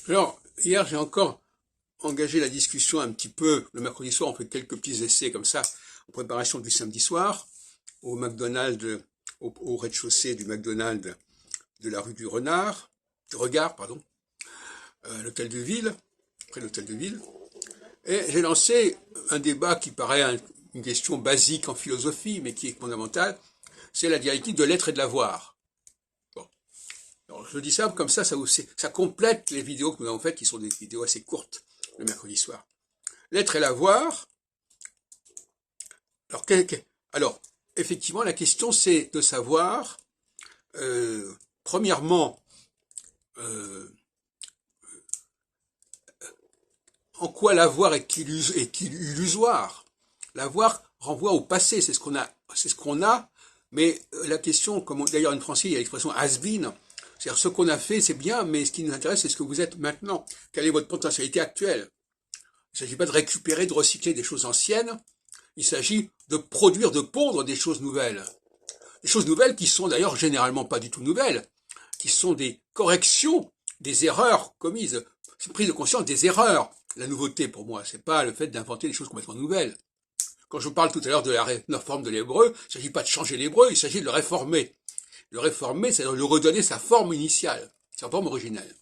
Alors, hier, j'ai encore engagé la discussion un petit peu. Le mercredi soir, on fait quelques petits essais comme ça, en préparation du samedi soir, au McDonald's, au rez-de-chaussée du McDonald's de la rue du Regard, pardon, l'hôtel de ville, près de l'hôtel de ville. Et j'ai lancé un débat qui paraît une question basique en philosophie, mais qui est fondamentale. C'est la dialectique de l'être et de l'avoir. Bon. Alors, je dis ça comme ça complète les vidéos que nous avons faites, qui sont des vidéos assez courtes, le mercredi soir. L'être et l'avoir. Alors, effectivement, la question, c'est de savoir, premièrement, en quoi l'avoir est illusoire. L'avoir renvoie au passé, c'est ce qu'on a, mais la question, comme d'ailleurs en français, il y a l'expression has-been, c'est-à-dire ce qu'on a fait, c'est bien, mais ce qui nous intéresse, c'est ce que vous êtes maintenant. Quelle est votre potentialité actuelle? Il ne s'agit pas de récupérer, de recycler des choses anciennes, il s'agit de produire, de pondre des choses nouvelles. Des choses nouvelles qui sont d'ailleurs généralement pas du tout nouvelles, qui sont des corrections des erreurs commises. C'est prise de conscience des erreurs. La nouveauté pour moi, c'est pas le fait d'inventer des choses complètement nouvelles. Quand je vous parle tout à l'heure de la réforme de l'hébreu, il ne s'agit pas de changer l'hébreu, il s'agit de le réformer. Le réformer, c'est de lui redonner sa forme initiale, sa forme originelle.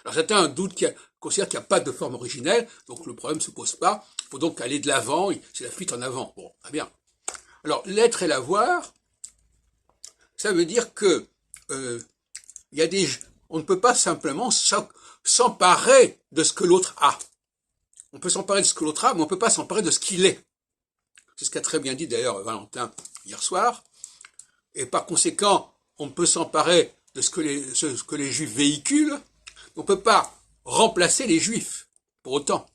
Alors certains ont un doute considèrent qu'il n'y a pas de forme originelle, donc le problème ne se pose pas. Il faut donc aller de l'avant, c'est la fuite en avant. Bon, très bien. Alors l'être et l'avoir, ça veut dire que on ne peut pas simplement s'emparer de ce que l'autre a. On peut s'emparer de ce que l'autre a, mais on ne peut pas s'emparer de ce qu'il est. C'est ce qu'a très bien dit d'ailleurs Valentin hier soir. Et par conséquent, on peut s'emparer de ce que les juifs véhiculent. On ne peut pas remplacer les juifs, pour autant.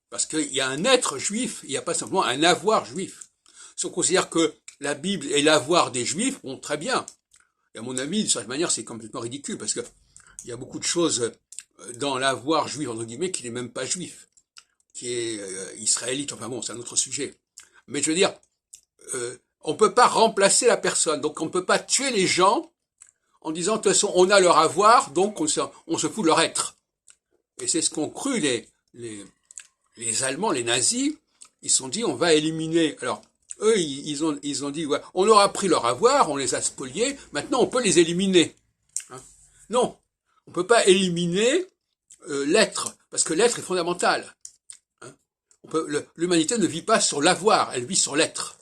Parce qu'il y a un être juif, il n'y a pas simplement un avoir juif. Si on considère que la Bible est l'avoir des juifs, bon, très bien. Et à mon avis, de cette manière, c'est complètement ridicule, parce que il y a beaucoup de choses dans l'avoir juif, entre guillemets, qui n'est même pas juif, qui est israélite, enfin bon, c'est un autre sujet. Mais je veux dire, on ne peut pas remplacer la personne, donc on ne peut pas tuer les gens en disant, de toute façon, on a leur avoir, donc on se fout de leur être. Et c'est ce qu'ont cru les Allemands, les nazis, ils se sont dit, on va éliminer. Alors, eux, ils ont dit, ouais, on leur a pris leur avoir, on les a spoliés, maintenant on peut les éliminer. Hein? Non, on ne peut pas éliminer l'être, parce que l'être est fondamental. Hein? L'humanité ne vit pas sur l'avoir, elle vit sur l'être.